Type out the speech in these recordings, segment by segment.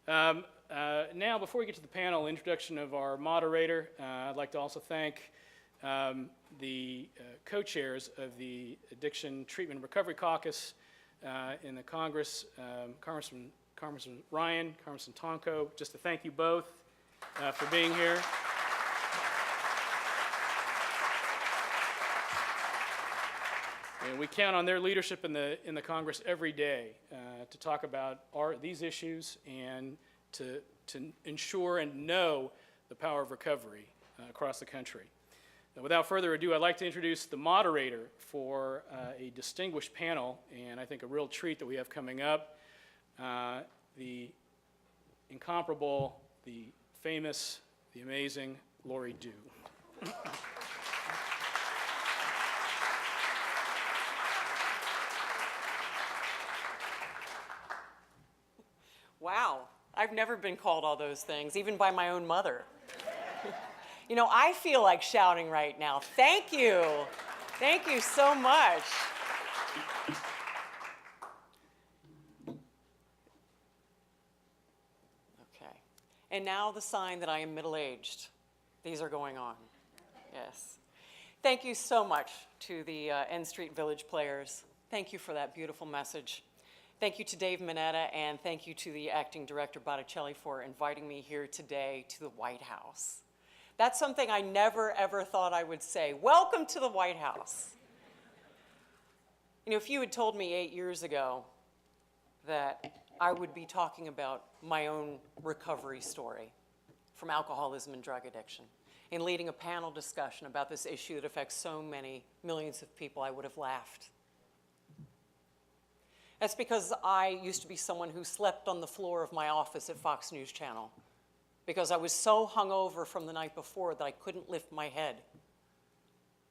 Now, before we get to the panel, introduction of our moderator, I'd like to also thank the co-chairs of the Addiction Treatment and Recovery Caucus in the Congress, Congressman Ryan, Congressman Tonko, just to thank you both for being here. And we count on their leadership in the Congress every day to talk about these issues and to ensure and know the power of recovery across the country. Now, without further ado, I'd like to introduce the moderator for a distinguished panel, and I think a real treat that we have coming up, the incomparable, the famous, the amazing Lori Dew. Wow, I've never been called all those things, even by my own mother. You know, I feel like shouting right now. Thank you. Thank you so much. Okay. And now the sign that I am middle-aged. These are going on. Yes. Thank you so much to the N Street Village players. Thank you for that beautiful message. Thank you to Dave Mineta, and thank you to the Acting Director Botticelli for inviting me here today to the White House. That's something I never, ever thought I would say. Welcome to the White House. You know, if you had told me 8 years ago that I would be talking about my own recovery story from alcoholism and drug addiction and leading a panel discussion about this issue that affects so many millions of people, I would have laughed. That's because I used to be someone who slept on the floor of my office at Fox News Channel because I was so hungover from the night before that I couldn't lift my head.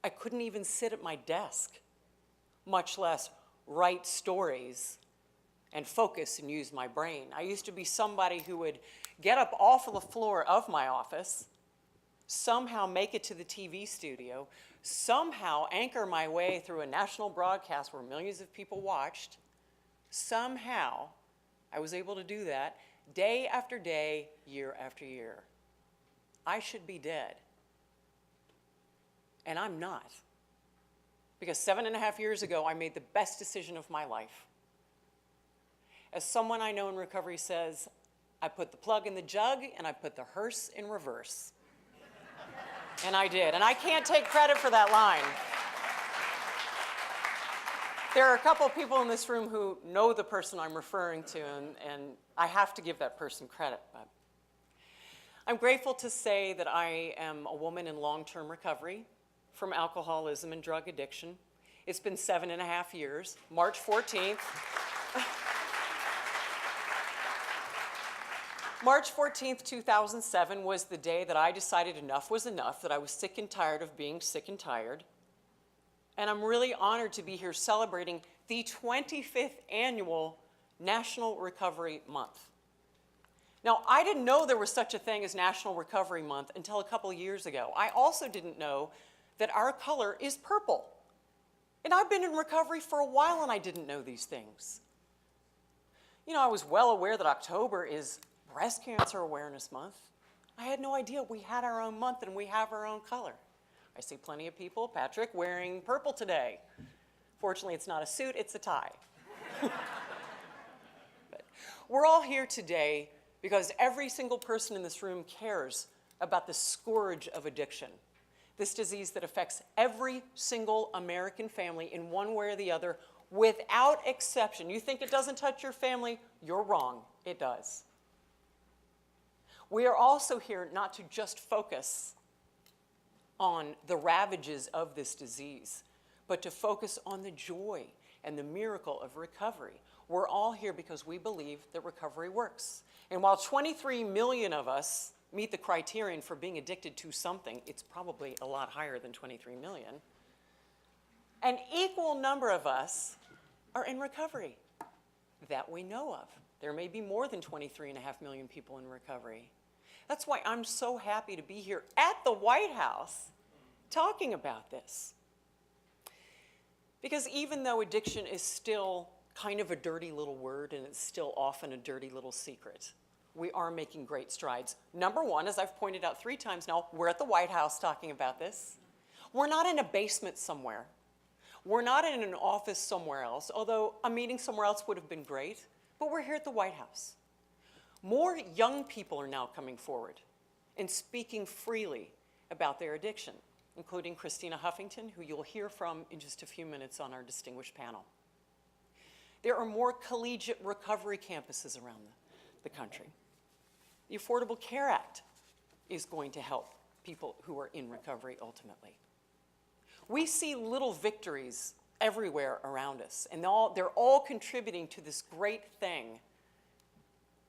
I couldn't even sit at my desk, much less write stories and focus and use my brain. I used to be somebody who would get up off of the floor of my office, somehow make it to the TV studio, somehow anchor my way through a national broadcast where millions of people watched. Somehow, I was able to do that day after day, year after year. I should be dead. And I'm not. Because 7.5 years ago, I made the best decision of my life. As someone I know in recovery says, I put the plug in the jug and I put the hearse in reverse. And I did. And I can't take credit for that line. There are a couple of people in this room who know the person I'm referring to, and I have to give that person credit. But I'm grateful to say that I am a woman in long-term recovery from alcoholism and drug addiction. It's been 7.5 years. March 14th. March 14th, 2007 was the day that I decided enough was enough, that I was sick and tired of being sick and tired. And I'm really honored to be here celebrating the 25th annual National Recovery Month. Now, I didn't know there was such a thing as National Recovery Month until a couple years ago. I also didn't know that our color is purple. And I've been in recovery for a while and I didn't know these things. You know, I was well aware that October is Breast Cancer Awareness Month. I had no idea we had our own month and we have our own color. I see plenty of people, Patrick, wearing purple today. Fortunately, it's not a suit, it's a tie. But we're all here today because every single person in this room cares about the scourge of addiction, this disease that affects every single American family in one way or the other, without exception. You think it doesn't touch your family? You're wrong, it does. We are also here not to just focus on the ravages of this disease, but to focus on the joy and the miracle of recovery. We're all here because we believe that recovery works. And while 23 million of us meet the criterion for being addicted to something, it's probably a lot higher than 23 million. An equal number of us are in recovery that we know of. There may be more than 23.5 million people in recovery. That's why I'm so happy to be here at the White House talking about this. Because even though addiction is still kind of a dirty little word and it's still often a dirty little secret, we are making great strides. Number one, as I've pointed out 3 times now, we're at the White House talking about this. We're not in a basement somewhere. We're not in an office somewhere else, although a meeting somewhere else would have been great, but we're here at the White House. More young people are now coming forward and speaking freely about their addiction, including Christina Huffington, who you'll hear from in just a few minutes on our distinguished panel. There are more collegiate recovery campuses around the country. The Affordable Care Act is going to help people who are in recovery ultimately. We see little victories everywhere around us, and they're all contributing to this great thing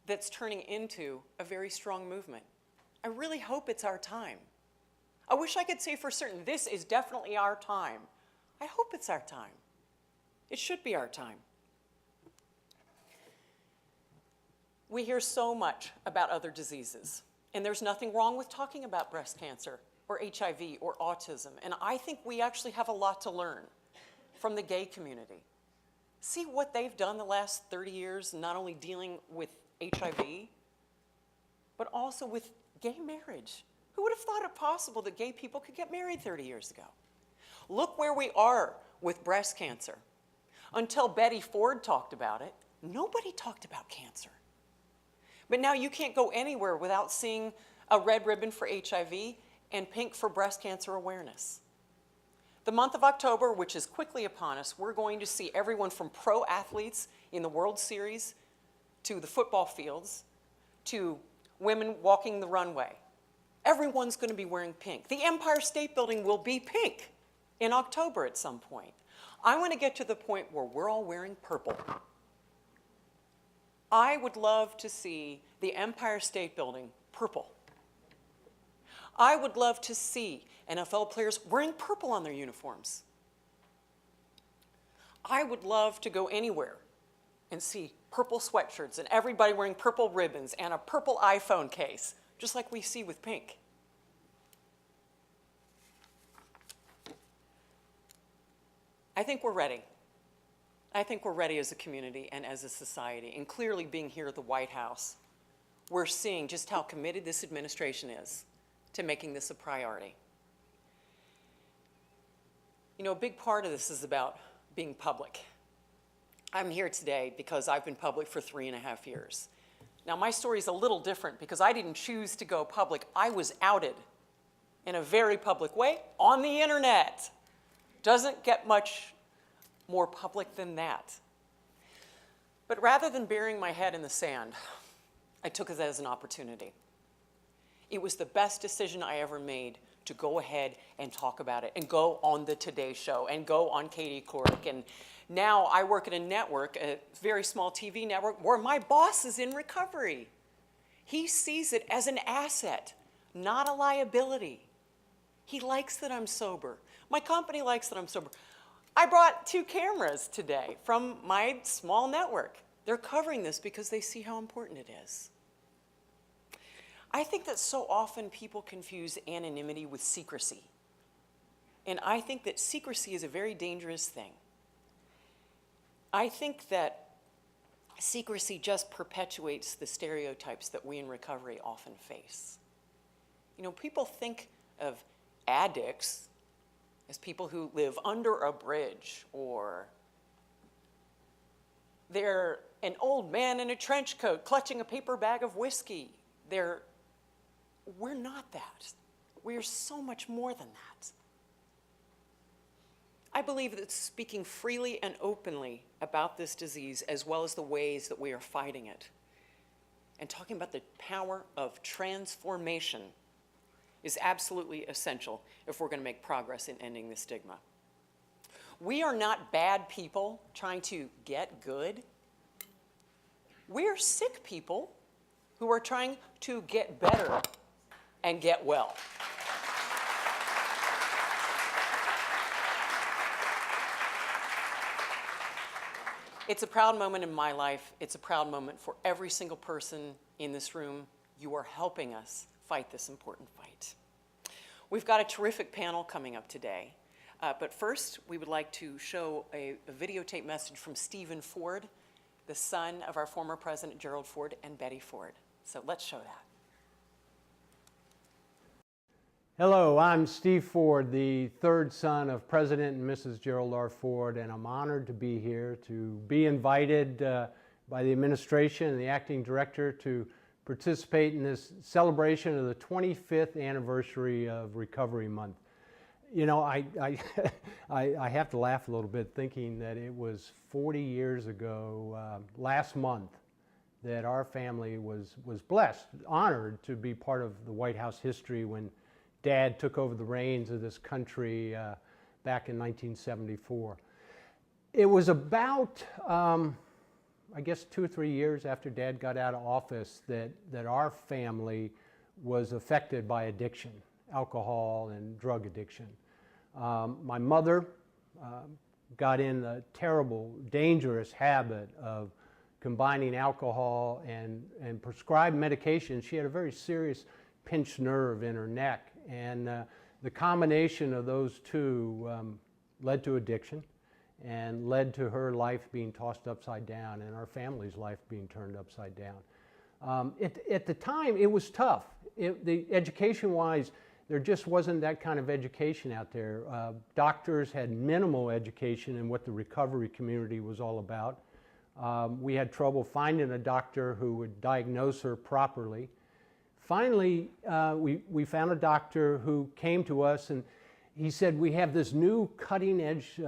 that's turning into a very strong movement. I really hope it's our time. I wish I could say for certain, this is definitely our time. I hope it's our time. It should be our time. We hear so much about other diseases, and there's nothing wrong with talking about breast cancer or HIV or autism, and I think we actually have a lot to learn from the gay community. See what they've done the last 30 years, not only dealing with HIV, but also with gay marriage. Who would have thought it possible that gay people could get married 30 years ago? Look where we are with breast cancer. Until Betty Ford talked about it, nobody talked about cancer. But now you can't go anywhere without seeing a red ribbon for HIV and pink for breast cancer awareness. The month of October, which is quickly upon us, we're going to see everyone from pro athletes in the World Series to the football fields to women walking the runway. Everyone's going to be wearing pink. The Empire State Building will be pink in October at some point. I want to get to the point where we're all wearing purple. I would love to see the Empire State Building purple. I would love to see NFL players wearing purple on their uniforms. I would love to go anywhere and see purple sweatshirts and everybody wearing purple ribbons and a purple iPhone case, just like we see with pink. I think we're ready. I think we're ready as a community and as a society. And clearly being here at the White House, we're seeing just how committed this administration is to making this a priority. You know, a big part of this is about being public. I'm here today because I've been public for 3.5 years. Now, my story is a little different because I didn't choose to go public. I was outed in a very public way on the internet. Doesn't get much more public than that. But rather than burying my head in the sand, I took it as an opportunity. It was the best decision I ever made to go ahead and talk about it and go on the Today Show and go on Katie Couric. And now I work at a network, a very small TV network, where my boss is in recovery. He sees it as an asset, not a liability. He likes that I'm sober. My company likes that I'm sober. I brought 2 cameras today from my small network. They're covering this because they see how important it is. I think that so often people confuse anonymity with secrecy. And I think that secrecy is a very dangerous thing. I think that secrecy just perpetuates the stereotypes that we in recovery often face. You know, people think of addicts as people who live under a bridge, or they're an old man in a trench coat clutching a paper bag of whiskey. We're not that. We're so much more than that. I believe that speaking freely and openly about this disease, as well as the ways that we are fighting it, and talking about the power of transformation, is absolutely essential if we're going to make progress in ending the stigma. We are not bad people trying to get good. We are sick people who are trying to get better and get well. It's a proud moment in my life. It's a proud moment for every single person in this room. You are helping us fight this important fight. We've got a terrific panel coming up today. But first, we would like to show a videotape message from Stephen Ford, the son of our former President Gerald Ford and Betty Ford. So let's show that. Hello, I'm Steve Ford, the third son of President and Mrs. Gerald R. Ford, and I'm honored to be here, to be invited by the administration and the acting director to participate in this celebration of the 25th anniversary of Recovery Month. You know, I have to laugh a little bit thinking that it was 40 years ago, last month, that our family was blessed, honored to be part of the White House history when Dad took over the reins of this country back in 1974. It was about, I guess, 2 or 3 years after Dad got out of office that our family was affected by addiction, alcohol and drug addiction. My mother got in a terrible, dangerous habit of combining alcohol and prescribed medication. She had a very serious pinched nerve in her neck, and the combination of those two led to addiction and led to her life being tossed upside down and our family's life being turned upside down. At the time, it was tough. Education-wise, there just wasn't that kind of education out there. Doctors had minimal education in what the recovery community was all about. We had trouble finding a doctor who would diagnose her properly. Finally, we found a doctor who came to us and he said, we have this new cutting edge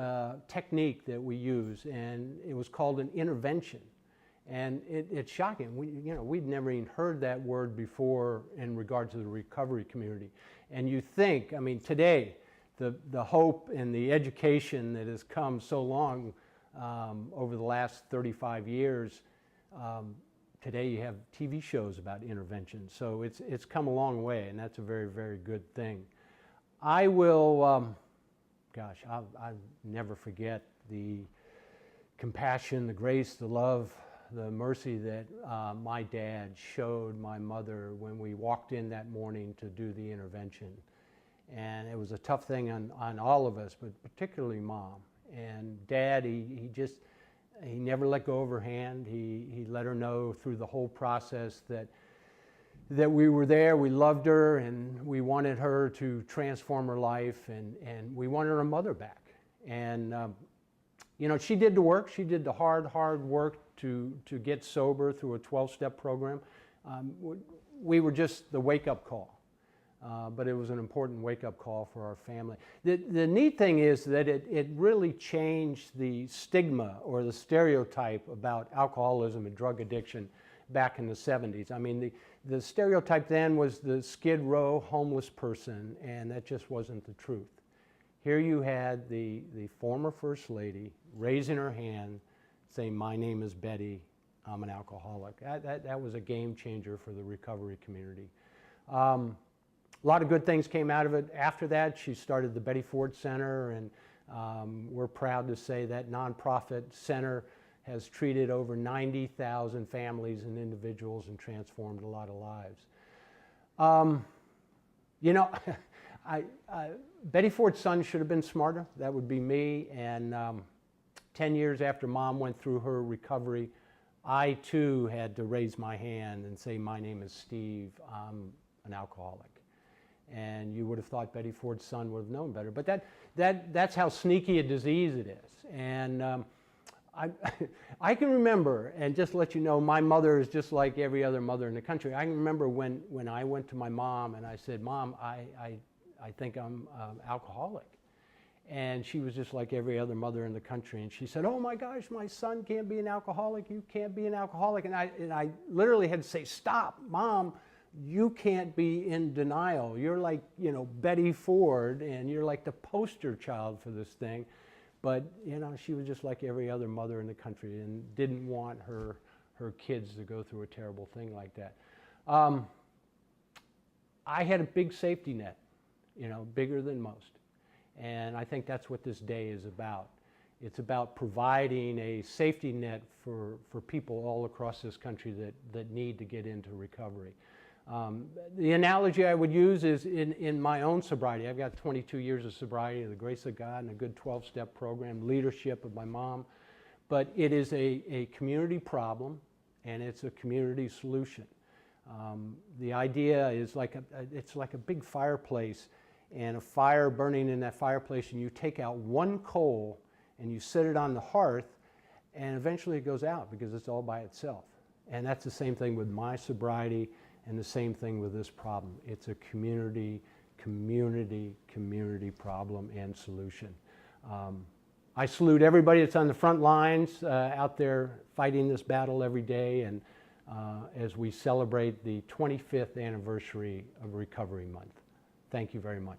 technique that we use, and it was called an intervention. And it's shocking. We'd never even heard that word before in regard to the recovery community. And you think, I mean, today, the hope and the education that has come so long over the last 35 years, today you have TV shows about intervention. So it's come a long way, and that's a very, very good thing. I will, I'll never forget the compassion, the grace, the love, the mercy that my dad showed my mother when we walked in that morning to do the intervention. And it was a tough thing on all of us, but particularly Mom. And Dad, he never let go of her hand. He let her know through the whole process that we were there, we loved her, and we wanted her to transform her life, and we wanted her mother back. And she did the work. She did the hard work to get sober through a 12-step program. We were just the wake-up call, but it was an important wake-up call for our family. The neat thing is that it really changed the stigma or the stereotype about alcoholism and drug addiction back in the 70s. I mean, the stereotype then was the Skid Row homeless person, and that just wasn't the truth. Here you had the former First Lady raising her hand, saying, "My name is Betty, I'm an alcoholic." That was a game changer for the recovery community. A lot of good things came out of it. After that, she started the Betty Ford Center, and we're proud to say that nonprofit center has treated over 90,000 families and individuals and transformed a lot of lives. Betty Ford's son should have been smarter. That would be me. And 10 years after Mom went through her recovery, I too had to raise my hand and say, "My name is Steve, I'm an alcoholic." And you would have thought Betty Ford's son would have known better. But that's how sneaky a disease it is. And I can remember, and just to let you know, my mother is just like every other mother in the country. I can remember when I went to my mom and I said, "Mom, I think I'm alcoholic." And she was just like every other mother in the country. And she said, "Oh my gosh, my son can't be an alcoholic. You can't be an alcoholic." And I literally had to say, "Stop, Mom, you can't be in denial. You're like, Betty Ford, and you're like the poster child for this thing." But, she was just like every other mother in the country and didn't want her kids to go through a terrible thing like that. I had a big safety net, bigger than most. And I think that's what this day is about. It's about providing a safety net for people all across this country that need to get into recovery. The analogy I would use is in my own sobriety. I've got 22 years of sobriety, the grace of God, and a good 12-step program, leadership of my mom. But it is a community problem, and it's a community solution. The idea is it's like a big fireplace, and a fire burning in that fireplace, and you take out one coal and you set it on the hearth, and eventually it goes out because it's all by itself. And that's the same thing with my sobriety and the same thing with this problem. It's a community problem and solution. I salute everybody that's on the front lines out there fighting this battle every day, and as we celebrate the 25th anniversary of Recovery Month. Thank you very much.